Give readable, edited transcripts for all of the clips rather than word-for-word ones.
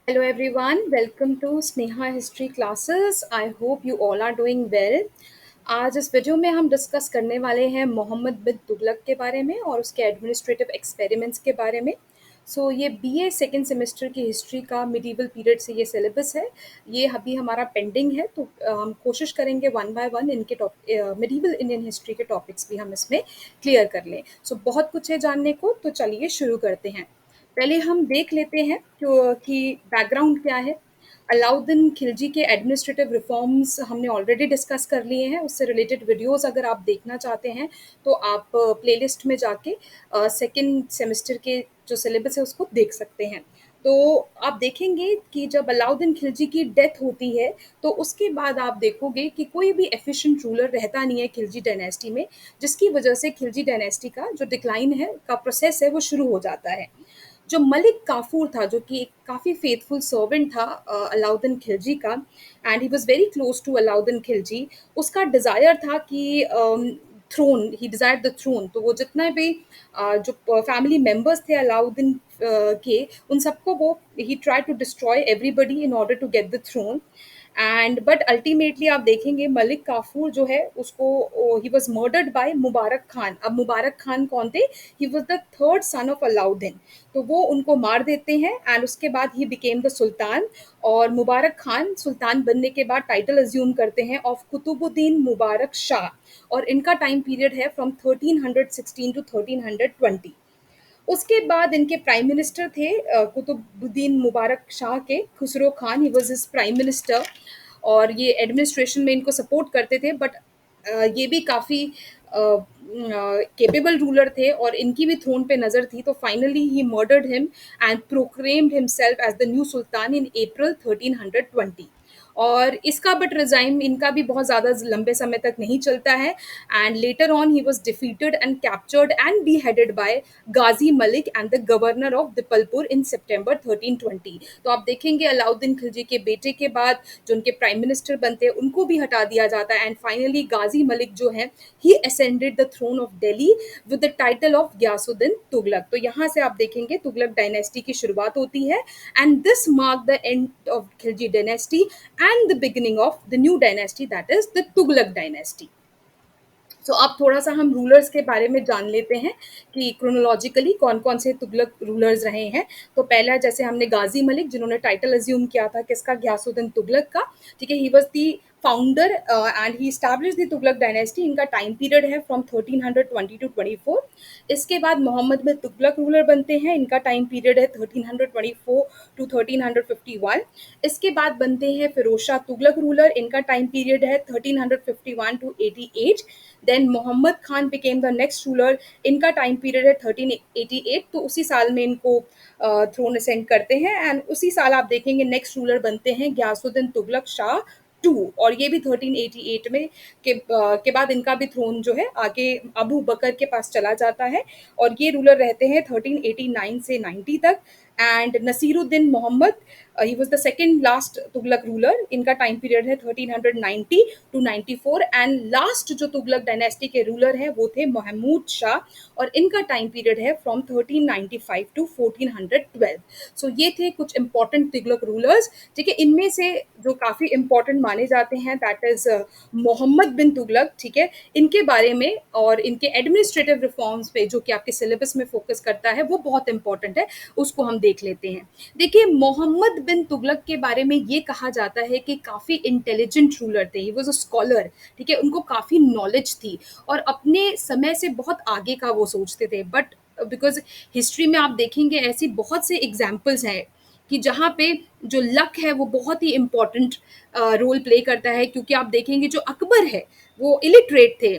Hello everyone, welcome to Sneha History Classes. I hope you all are doing well. आज इस video में हम discuss करने वाले हैं मोहम्मद बिन तुगलक के बारे में और उसके एडमिनिस्ट्रेटिव एक्सपेरिमेंट्स के बारे में। ये बीए सेकेंड सेमेस्टर की हिस्ट्री का मिडीवल पीरियड से ये सिलेबस है। ये अभी हमारा पेंडिंग है, तो हम कोशिश करेंगे वन बाय वन इनके मिडीवल इंडियन हिस्ट्री के टॉपिक्स भी हम इसमें क्लियर कर लें। बहुत कुछ है जानने को, तो चलिए शुरू करते हैं। पहले हम देख लेते हैं कि बैकग्राउंड क्या है। अलाउद्दीन खिलजी के एडमिनिस्ट्रेटिव रिफॉर्म्स हमने ऑलरेडी डिस्कस कर लिए हैं। उससे रिलेटेड वीडियोस अगर आप देखना चाहते हैं तो आप प्लेलिस्ट में जाके सेकेंड सेमेस्टर के जो सिलेबस है उसको देख सकते हैं। तो आप देखेंगे कि जब अलाउद्दीन खिलजी की डेथ होती है तो उसके बाद आप देखोगे कि कोई भी एफिशिएंट रूलर रहता नहीं है खिलजी डायनेस्टी में, जिसकी वजह से खिलजी डायनेस्टी का जो डिक्लाइन है का प्रोसेस है वो शुरू हो जाता है। जो मलिक काफूर था, जो कि एक काफ़ी फेथफुल सर्वेंट था अलाउद्दीन खिलजी का, and he was very close to Alauddin Khilji. उसका डिज़ायर था कि throne, he desired the throne. तो वो जितना भी जो फैमिली मेंबर्स थे अलाउद्दीन के, उन सबको वो ही try to destroy everybody in order to get the throne. And but ultimately आप देखेंगे मलिक काफूर जो है उसको ही was murdered by Mubarak Khan. अब मुबारक खान कौन थे? He was the third son of Alauddin. तो वो उनको मार देते हैं एंड उसके बाद ही बिकेम द सुल्तान। और मुबारक खान सुल्तान बनने के बाद टाइटल अज्यूम करते हैं ऑफ कुतुबुद्दीन मुबारक शाह। और इनका टाइम पीरियड है फ्रॉम 1316 टू 1320। उसके बाद इनके प्राइम मिनिस्टर थे कुतुबुद्दीन मुबारक शाह के, Khusro Khan, he was his prime minister. और ये एडमिनिस्ट्रेशन में इनको सपोर्ट करते थे, बट ये भी काफ़ी केपेबल रूलर थे और इनकी भी थ्रोन पे नज़र थी। तो finally he murdered him and proclaimed himself as the new sultan in April 1320। और इसका बट रिजाइम इनका भी बहुत ज़्यादा लंबे समय तक नहीं चलता है, and later on he was defeated and captured and beheaded by Ghazi Malik and the governor of Dipalpur in September 1320। तो आप देखेंगे अलाउद्दीन खिलजी के बेटे के बाद जो उनके प्राइम मिनिस्टर बनते हैं उनको भी हटा दिया जाता है, एंड फाइनली गाजी मलिक जो है he ascended the throne of Delhi with the title of Ghiyasuddin Tughlaq. तो यहाँ से आप देखेंगे तुगलक डायनेस्टी की शुरुआत होती है, and this mark the end of Khilji dynasty and the beginning of the new dynasty, that is the Tughlaq dynasty. अब थोड़ा सा हम रूलर्स के बारे में जान लेते हैं कि क्रोनोलॉजिकली कौन कौन से तुगलक रूलर्स रहे हैं। तो पहला जैसे हमने गाजी मलिक, जिन्होंने टाइटल अज्यूम किया था किसका? गयासुद्दीन तुगलक का। ठीक है, he was the founder and he establish the Tughlaq dynasty. इनका टाइम पीरियड है फ्रॉम 1320 टू 24। इसके बाद मोहम्मद बिन तुगलक रूलर बनते हैं, इनका टाइम पीरियड है 1324 टू 1351। इसके बाद बनते हैं फिरोज शाह तुगलक रूलर, इनका टाइम पीरियड है 1351 to 88। Then Mohammad Khan became the next ruler, इनका टाइम पीरियड है 1388। तो उसी साल में इनको थ्रोन असेंड करते हैं, एंड उसी साल आप देखेंगे नेक्स्ट रूलर बनते हैं गयासुद्दीन तुगलक शाह टू। और ये भी 1388 में के बाद इनका भी थ्रोन जो है आगे अबू बकर के पास चला जाता है, और ये रूलर रहते हैं 1389 से 90 तक। And Nasiruddin Mohammad, he was the second last Tughlaq ruler, इनका टाइम पीरियड है 1390 टू 94। एंड लास्ट जो तुगलक डायनेस्टी के रूलर हैं वो थे महमूद शाह, और इनका टाइम पीरियड है फ्रॉम 1395 टू 1412। ये थे कुछ इंपॉर्टेंट तुगलक रूलर्स। ठीक है, इनमें से जो काफ़ी इंपॉर्टेंट माने जाते हैं दैट इज मोहम्मद बिन तुगलक। ठीक है, इनके बारे में और इनके एडमिनिस्ट्रेटिव रिफॉर्म्स पे जो कि आपके सिलेबस में फोकस करता है वो बहुत इंपॉर्टेंट है, उसको हम देख लेते हैं। देखिए, मोहम्मद बिन तुगलक के बारे में ये कहा जाता है कि काफ़ी इंटेलिजेंट रूलर थे, ही वॉज अ स्कॉलर। ठीक है, उनको काफ़ी नॉलेज थी और अपने समय से बहुत आगे का वो सोचते थे। बट बिकॉज हिस्ट्री में आप देखेंगे ऐसी बहुत से एग्जाम्पल्स हैं कि जहाँ पे जो लक है वो बहुत ही इम्पोर्टेंट रोल प्ले करता है, क्योंकि आप देखेंगे जो अकबर है वो इलिटरेट थे।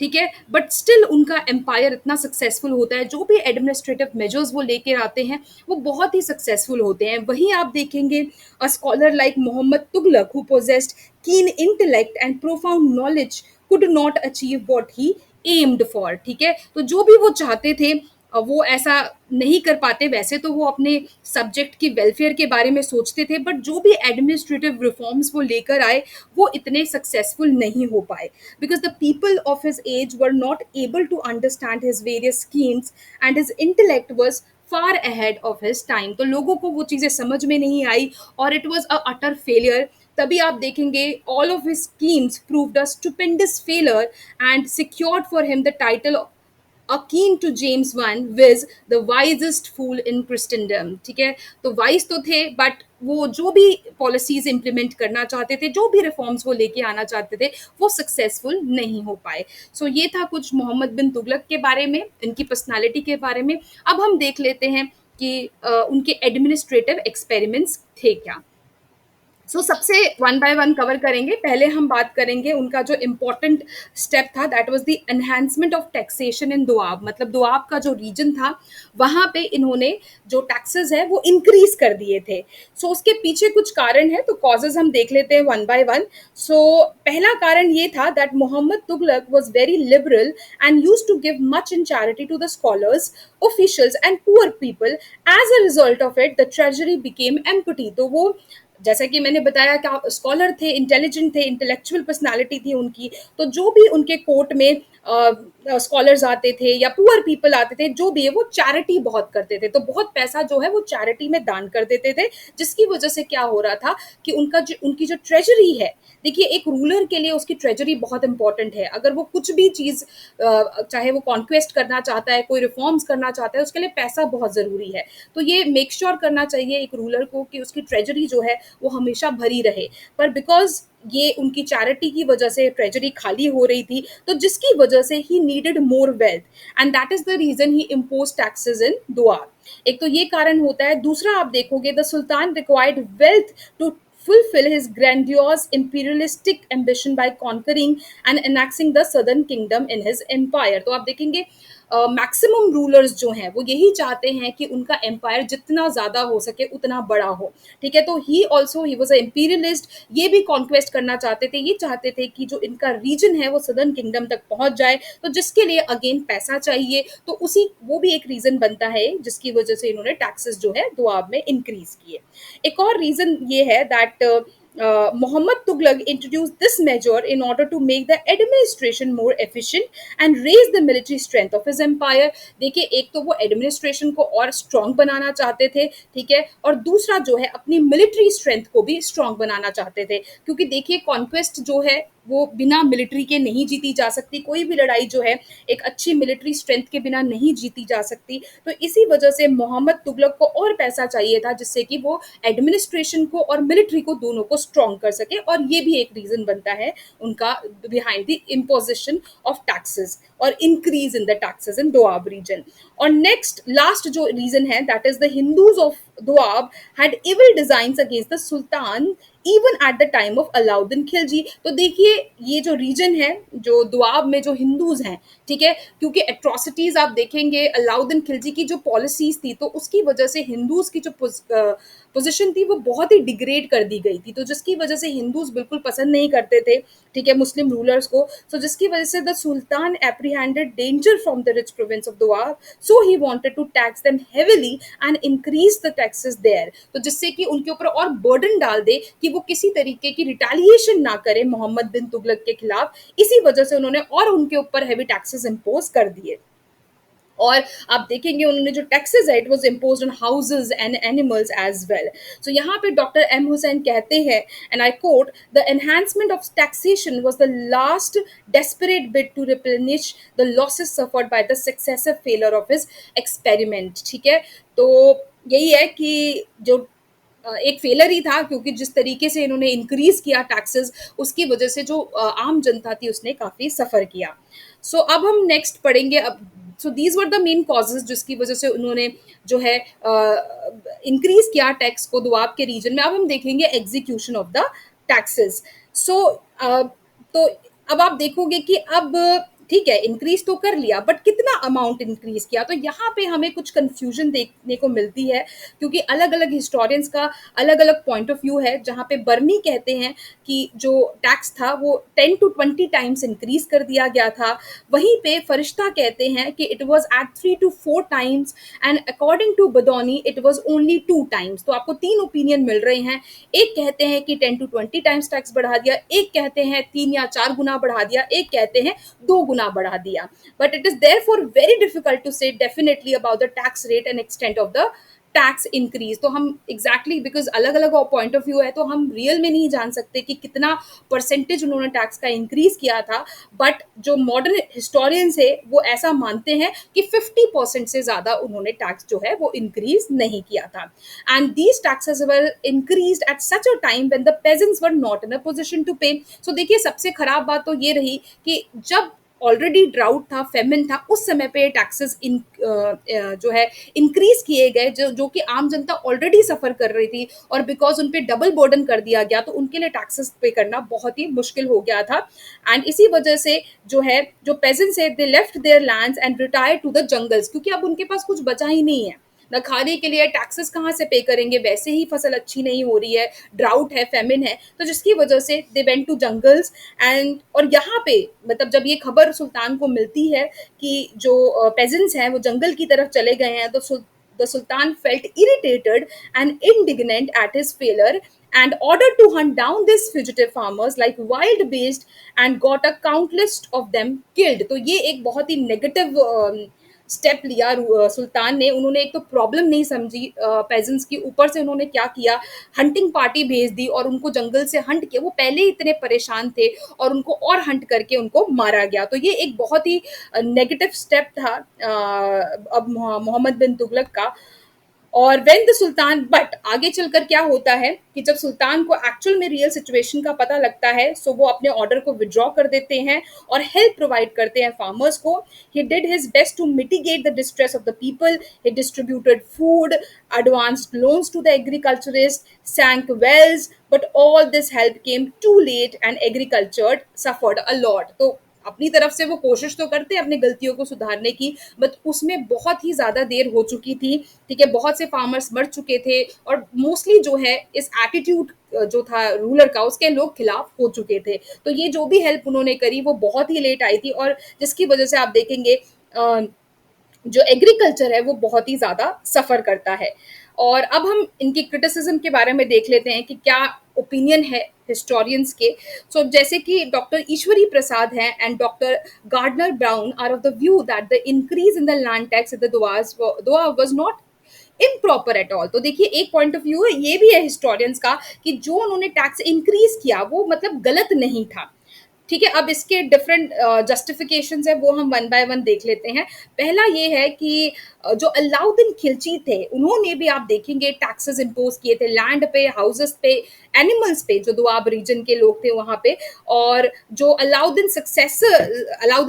ठीक है, बट स्टिल उनका एम्पायर इतना सक्सेसफुल होता है, जो भी एडमिनिस्ट्रेटिव मेजर्स वो लेकर आते हैं वो बहुत ही सक्सेसफुल होते हैं। वहीं आप देखेंगे a scholar like Muhammad Tughlaq who possessed keen intellect and profound knowledge could not achieve what he aimed for. ठीक है, तो जो भी वो चाहते थे वो ऐसा नहीं कर पाते। वैसे तो वो अपने सब्जेक्ट की वेलफेयर के बारे में सोचते थे, बट जो भी एडमिनिस्ट्रेटिव रिफॉर्म्स वो लेकर आए वो इतने सक्सेसफुल नहीं हो पाए, because the people of his age were not able to understand his various schemes and his intellect was far ahead of his time. तो लोगों को वो चीज़ें समझ में नहीं आई और it was a utter failure. तभी आप देखेंगे all of his schemes proved a stupendous failure and secured for him the title akin to James one viz the wisest fool in Christendom. ठीक है, तो वाइज तो थे बट वो जो भी पॉलिसीज इंप्लीमेंट करना चाहते थे, जो भी रिफॉर्म्स वो लेके आना चाहते थे, वो सक्सेसफुल नहीं हो पाए। सो ये था कुछ मोहम्मद बिन तुगलक के बारे में, इनकी पर्सनालिटी के बारे में। अब हम देख लेते हैं कि उनके एडमिनिस्ट्रेटिव एक्सपेरिमेंट्स थे क्या। सबसे वन बाय वन कवर करेंगे। पहले हम बात करेंगे उनका जो इम्पोर्टेंट स्टेप था, that was the enhancement of taxation in Doab. मतलब दोआब का जो रीजन था वहां पे इन्होंने जो टैक्सेस है वो इंक्रीज कर दिए थे। उसके पीछे कुछ कारण है, तो कॉजेज हम देख लेते हैं वन बाय वन। पहला कारण ये था that Mohammad Tughlaq was very liberal and used to give much in charity to the scholars, officials and poor people. As a result of it the treasury became empty. तो वो, जैसा कि मैंने बताया कि स्कॉलर थे, इंटेलिजेंट थे, इंटेलेक्चुअल पर्सनालिटी थी उनकी, तो जो भी उनके कोर्ट में स्कॉलर्स आते थे या पुअर पीपल आते थे, जो भी है वो चैरिटी बहुत करते थे। तो बहुत पैसा जो है वो चैरिटी में दान कर देते थे, जिसकी वजह से क्या हो रहा था कि उनकी जो ट्रेजरी है, देखिए एक रूलर के लिए उसकी ट्रेजरी बहुत इंपॉर्टेंट है। अगर वो कुछ भी चीज़, चाहे वो कॉन्क्वेस्ट करना चाहता है, कोई रिफॉर्म्स करना चाहता है, उसके लिए पैसा बहुत ज़रूरी है। तो ये मेक श्योर करना चाहिए एक रूलर को कि उसकी ट्रेजरी जो है वो हमेशा भरी रहे। पर बिकॉज ये उनकी चैरिटी की वजह से ट्रेजरी खाली हो रही थी, तो जिसकी वजह से he needed more wealth and that is the reason he impose taxes in Doab. एक तो ये कारण होता है। दूसरा आप देखोगे, the sultan required wealth to fulfill his grandiose imperialistic ambition by conquering and annexing the southern kingdom in his empire। तो आप देखेंगे मैक्सिमम रूलर्स जो हैं वो यही चाहते हैं कि उनका एम्पायर जितना ज़्यादा हो सके उतना बड़ा हो। ठीक है, तो he also he was a imperialist. ये भी कॉन्क्वेस्ट करना चाहते थे, ये चाहते थे कि जो इनका रीजन है वो सदर्न किंगडम तक पहुंच जाए, तो जिसके लिए अगेन पैसा चाहिए। तो उसी वो भी एक रीज़न बनता है जिसकी वजह से इन्होंने टैक्सेस जो है दुआब में इंक्रीज किए। एक और रीज़न ये है that Muhammad Tughlaq introduced this measure in order to make the administration more efficient and raise the military strength of his empire। देखिए, एक तो वो एडमिनिस्ट्रेशन को और स्ट्रांग बनाना चाहते थे, ठीक है, और दूसरा जो है अपनी मिलिट्री स्ट्रेंथ को भी स्ट्रांग बनाना चाहते थे। क्योंकि देखिए कॉन्क्वेस्ट जो है वो बिना मिलिट्री के नहीं जीती जा सकती। कोई भी लड़ाई जो है एक अच्छी मिलिट्री स्ट्रेंथ के बिना नहीं जीती जा सकती। तो इसी वजह से मोहम्मद तुगलक को और पैसा चाहिए था, जिससे कि वो एडमिनिस्ट्रेशन को और मिलिट्री को दोनों को स्ट्रांग कर सके। और ये भी एक रीजन बनता है उनका behind the imposition of taxes और increase in the taxes in Doab region. और नेक्स्ट लास्ट जो रीजन है, that is the Hindus of Doab had evil designs against the sultan even at the time of Alauddin Khilji. तो देखिए ये जो रीजन है, जो दुआब में जो हिंदूज हैं, ठीक है, क्योंकि एट्रोसिटीज आप देखेंगे अलाउद्दीन खिलजी की जो पॉलिसीज थी, तो उसकी वजह से हिंदूज की जो पोजीशन थी वो बहुत ही डिग्रेड कर दी गई थी। तो जिसकी वजह से हिंदूज बिल्कुल पसंद नहीं करते थे, ठीक है, मुस्लिम रूलर्स को। जिसकी वजह से the sultan apprehended danger from the rich province of Doab, so he wanted to tax them heavily and increase the taxes there. तो जिससे कि उनके ऊपर और बर्डन डाल दे कि वो किसी तरीके की रिटेलिएशन ना करे मोहम्मद बिन तुगलक के खिलाफ। इसी वजह से उन्होंने और उनके ऊपर हैवी टैक्सेस इंपोज कर दिए। और आप देखेंगे उन्होंने जो टैक्सेस है, it was imposed on houses and animals as well. यहाँ पे डॉक्टर एम हुसैन कहते हैं, and I quote, the enhancement of taxation was the last desperate bit to replenish the losses suffered by the successive failure of his experiment. ठीक है, तो यही है कि जो एक फेलर ही था, क्योंकि जिस तरीके से इन्होंने इंक्रीज किया टैक्सेस, उसकी वजह से जो आम जनता थी उसने काफ़ी सफ़र किया। अब हम नेक्स्ट पढ़ेंगे। अब these were the main causes जिसकी वजह से उन्होंने जो है इंक्रीज किया टैक्स को दुआब के रीजन में। अब हम देखेंगे एग्जीक्यूशन ऑफ द टैक्सेस। तो अब आप देखोगे कि अब ठीक है, इंक्रीज तो कर लिया, बट कितना अमाउंट इंक्रीज किया। तो यहाँ पे हमें कुछ कंफ्यूजन देखने को मिलती है, क्योंकि अलग अलग हिस्टोरियंस का अलग अलग पॉइंट ऑफ व्यू है। जहाँ पे बर्नी कहते हैं कि जो टैक्स था वो 10 to 20 टाइम्स इंक्रीज कर दिया गया था। वहीं पे फरिश्ता कहते हैं कि it was at 3 to 4 times, and according to Badauni it was only 2 times. तो आपको 3 ओपिनियन मिल रहे हैं। एक कहते हैं कि 10 to 20 टाइम्स टैक्स बढ़ा दिया, एक कहते हैं 3 या 4 गुना बढ़ा दिया, एक कहते हैं 2 गुना गुना बढ़ा दिया. But it is therefore very difficult to say definitely about the tax rate and extent of the tax increase. तो हम एग्जैक्टली बिकॉज अलग अलग पॉइंट ऑफ व्यू है तो हम रियल में नहीं जान सकते कि कितना परसेंटेज उन्होंने टैक्स का इंक्रीज किया था. बट जो मॉडर्न हिस्टोरियंस है वो ऐसा मानते हैं कि 50% से ज्यादा उन्होंने टैक्स जो है वो इंक्रीज नहीं किया था. And these taxes were increase at such a time when the peasants were not in a position to pay. So देखिए सबसे खराब बात तो ये रही कि जब ऑलरेडी ड्राउट था, फेमिन था, उस समय पे टैक्सेस जो है इंक्रीज किए गए, जो जो कि आम जनता ऑलरेडी सफर कर रही थी, और बिकॉज उन पे डबल बर्डन कर दिया गया तो उनके लिए टैक्सेस पे करना बहुत ही मुश्किल हो गया था. एंड इसी वजह से जो है जो पेजेंट्स है they left their lands and retire to the jungles, क्योंकि अब उनके पास कुछ बचा ही नहीं है. न खाने के लिए टैक्सेस कहाँ से पे करेंगे, वैसे ही फसल अच्छी नहीं हो रही है, ड्राउट है, फेमिन है, तो जिसकी वजह से they went to jungles. And और यहाँ पे मतलब जब ये खबर सुल्तान को मिलती है कि जो पेजेंट्स हैं वो जंगल की तरफ चले गए हैं, तो the sultan felt irritated and indignant at his failure and ordered to hunt down these fugitive farmers like wild beasts and got a countless of them killed. तो ये एक बहुत ही नेगेटिव स्टेप लिया सुल्तान ने. उन्होंने एक तो प्रॉब्लम नहीं समझी पेजेंट्स की, ऊपर से उन्होंने क्या किया, हंटिंग पार्टी भेज दी और उनको जंगल से हंट किया. वो पहले ही इतने परेशान थे और उनको और हंट करके उनको मारा गया. तो ये एक बहुत ही नेगेटिव स्टेप था अब मोहम्मद बिन तुगलक का. और वेन द सुल्तान, बट आगे चलकर क्या होता है कि जब सुल्तान को एक्चुअल में रियल सिचुएशन का पता लगता है, सो वो अपने ऑर्डर को विड्रॉ कर देते हैं और हेल्प प्रोवाइड करते हैं फार्मर्स को. He did his best to mitigate the distress of the people. He distributed food, advanced loans to the agriculturists, sank wells, but all this help came too late and agriculture suffered a lot. तो अपनी तरफ से वो कोशिश तो करते हैं अपनी गलतियों को सुधारने की, बट उसमें बहुत ही ज़्यादा देर हो चुकी थी. ठीक है, बहुत से फार्मर्स मर चुके थे और मोस्टली जो है इस एटीट्यूड जो था रूलर का उसके लोग खिलाफ हो चुके थे. तो ये जो भी हेल्प उन्होंने करी वो बहुत ही लेट आई थी, और जिसकी वजह से आप देखेंगे जो एग्रीकल्चर है वो बहुत ही ज़्यादा सफ़र करता है. और अब हम इनकी क्रिटिसिज्म के बारे में देख लेते हैं कि क्या ओपिनियन है हिस्टोरियंस के. सो जैसे कि डॉक्टर ईश्वरी प्रसाद हैं and doctor Gardner Brown are of the view that the increase in the land tax in the Doab was not improper at all. तो देखिए एक पॉइंट ऑफ व्यू है, ये भी है हिस्टोरियंस का, कि जो उन्होंने टैक्स इंक्रीज किया वो मतलब गलत नहीं था. ठीक है, अब इसके डिफरेंट जस्टिफिकेशंस है वो हम वन बाय वन देख लेते हैं. पहला ये है कि जो अलाउद्दीन खिलजी थे उन्होंने भी आप देखेंगे टैक्सेस इम्पोज किए थे लैंड पे, हाउसेस पे, एनिमल्स पे, जो दोआब रीजन के लोग थे वहाँ पे. और जो अलाउद्दीन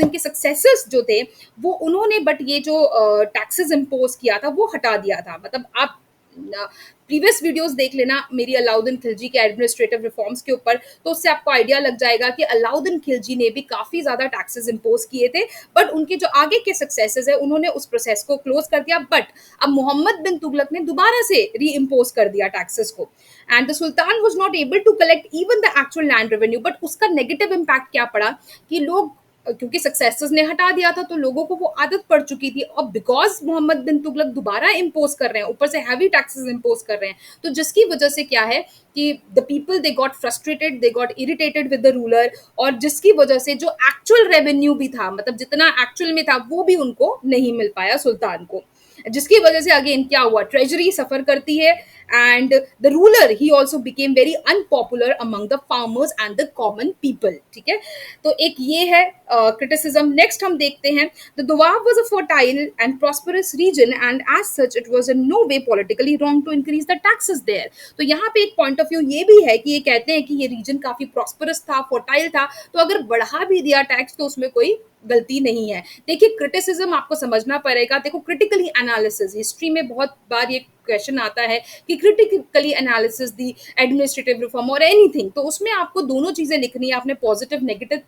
के सक्सेसर्स जो थे वो उन्होंने बट ये जो टैक्सेस इम्पोज किया था वो हटा दिया था. मतलब आप प्रीवियस वीडियोस देख लेना मेरी अलाउद्दीन खिलजी के एडमिनिस्ट्रेटिव रिफॉर्म्स के ऊपर, तो उससे आपको आइडिया लग जाएगा कि अलाउद्दीन खिलजी ने भी काफ़ी ज़्यादा टैक्सेस इम्पोज किए थे, बट उनके जो आगे के सक्सेसर्स है उन्होंने उस प्रोसेस को क्लोज कर दिया. बट अब मोहम्मद बिन तुगलक ने दोबारा से री इम्पोज कर दिया टैक्सेस को, and the sultan was not able to collect even the actual land revenue. But उसका नेगेटिव इम्पैक्ट क्या पड़ा कि लोग, क्योंकि सक्सेसर्स ने हटा दिया था तो लोगों को वो आदत पड़ चुकी थी. और बिकॉज मोहम्मद बिन तुगलक दोबारा इम्पोज कर रहे हैं, ऊपर से हैवी टैक्सेस इम्पोज कर रहे हैं, तो जिसकी वजह से क्या है कि the people they got frustrated, they got irritated with the ruler, और जिसकी वजह से जो एक्चुअल रेवेन्यू भी था, मतलब जितना एक्चुअल में था वो भी उनको नहीं मिल पाया सुल्तान को, जिसकी वजह से अगेन क्या हुआ, ट्रेजरी सफर करती है. And the ruler he also became very unpopular among the farmers and the common people. ठीक है, तो एक ये है क्रिटिसिज्म. नेक्स्ट हम देखते हैं, the Doab was a fertile and prosperous region and as such it was in no way politically wrong to increase the taxes there. तो यहाँ पे एक पॉइंट ऑफ व्यू ये भी है कि ये कहते हैं कि ये रीजन काफी प्रॉस्परस था, फर्टाइल था, तो अगर बढ़ा भी दिया टैक्स तो उसमें कोई गलती नहीं है. देखिए क्रिटिसिज्म आपको समझना पड़ेगा. देखो क्रिटिकली एनालिसिस, हिस्ट्री में बहुत बार ये क्वेश्चन आता है कि क्रिटिकली एनालिसिस दी एडमिनिस्ट्रेटिव रिफॉर्म और एनीथिंग, तो उसमें आपको दोनों चीजें लिखनी है. आपने पॉजिटिव नेगेटिव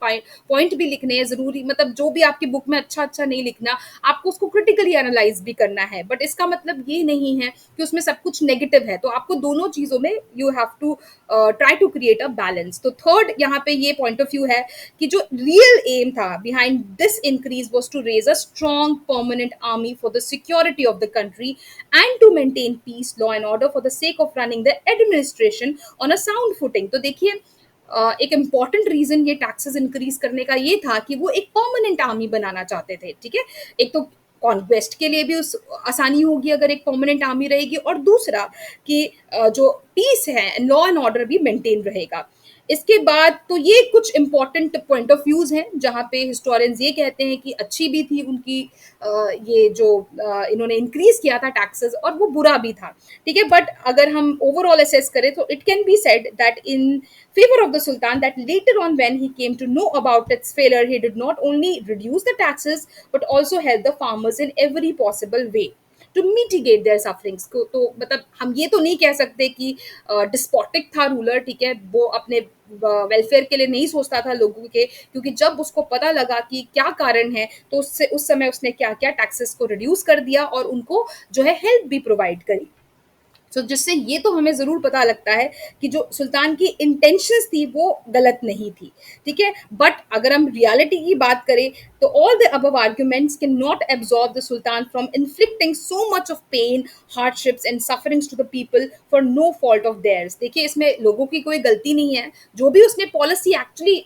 पॉइंट भी लिखने हैं जरूरी, मतलब जो भी आपकी बुक में अच्छा अच्छा नहीं लिखना, आपको उसको क्रिटिकली एनालाइज भी करना है. बट इसका मतलब ये नहीं है कि उसमें सब कुछ नेगेटिव है, तो आपको दोनों चीजों में you have to try to create a balance. तो थर्ड यहाँ पे ये पॉइंट ऑफ व्यू है कि जो रियल एम था behind this increase was to raise a strong permanent army for the security of the country and to maintain peace, law and order for the sake of running the administration on a sound footing. तो देखिए एक important reason ये taxes increase करने का ये था कि वो एक परमानेंट आर्मी बनाना चाहते थे, ठीक है? एक तो कॉन्क्वेस्ट के लिए भी उस आसानी होगी अगर एक परमानेंट आर्मी रहेगी, और दूसरा कि जो पीस है, लॉ एंड ऑर्डर भी मेंटेन रहेगा। इसके बाद तो ये कुछ इंपॉर्टेंट पॉइंट ऑफ व्यूज़ हैं, जहाँ पे हिस्टोरियंस ये कहते हैं कि अच्छी भी थी उनकी ये जो इन्होंने इंक्रीज़ किया था टैक्सेस, और वो बुरा भी था, ठीक है? बट अगर हम ओवरऑल असेस करें तो it can be said that in favor of the sultan, that later on when he came to know about its failure, he did not only reduce the taxes but also help the farmers in every possible way to mitigate their sufferings को। तो मतलब हम ये तो नहीं कह सकते कि डिस्पोटिक था रूलर, ठीक है? वो अपने वेलफेयर के लिए नहीं सोचता था लोगों के, क्योंकि जब उसको पता लगा कि क्या कारण है, तो उससे उस समय उसने क्या क्या टैक्सेस को रिड्यूस कर दिया और उनको जो है हेल्प भी प्रोवाइड करी। जिससे ये तो हमें ज़रूर पता लगता है कि जो सुल्तान की इंटेंशंस थी वो गलत नहीं थी, ठीक है? बट अगर हम रियलिटी की बात करें तो all the above arguments can not absorb the sultan from inflicting so much of pain, hardships and sufferings to the people for no fault of theirs. देखिए, इसमें लोगों की कोई गलती नहीं है। जो भी उसने पॉलिसी एक्चुअली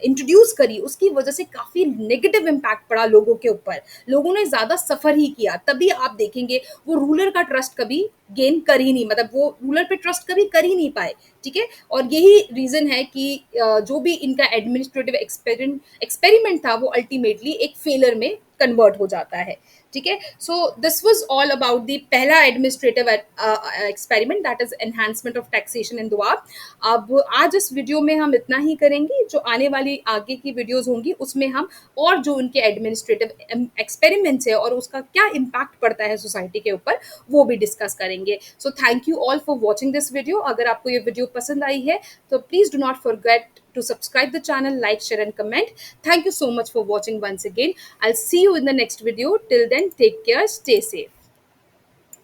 इंट्रोड्यूस करी, उसकी वजह से काफ़ी नेगेटिव इम्पैक्ट पड़ा लोगों के ऊपर। लोगों ने ज़्यादा सफ़र ही किया, तभी आप देखेंगे वो रूलर का ट्रस्ट कभी गेन कर ही नहीं, मतलब वो रूलर पे ट्रस्ट कभी कर ही नहीं पाए, ठीक है? और यही रीज़न है कि जो भी इनका एडमिनिस्ट्रेटिव एक्सपेरिमेंट था वो अल्टीमेटली एक फेलर में कन्वर्ट हो जाता है, ठीक है? So this was all about the पहला administrative experiment, that is enhancement of taxation in Doab. अब आज इस वीडियो में हम इतना ही करेंगे। जो आने वाली आगे की वीडियोस होंगी उसमें हम और जो उनके एडमिनिस्ट्रेटिव एक्सपेरिमेंट्स है और उसका क्या इम्पैक्ट पड़ता है सोसाइटी के ऊपर, वो भी डिस्कस करेंगे। So thank you all for watching this video. अगर आपको ये वीडियो पसंद आई है तो please do not forget to subscribe the channel, like, share and comment. Thank you so much for watching once again. I'll see you in the next video. Till then, take care, stay safe.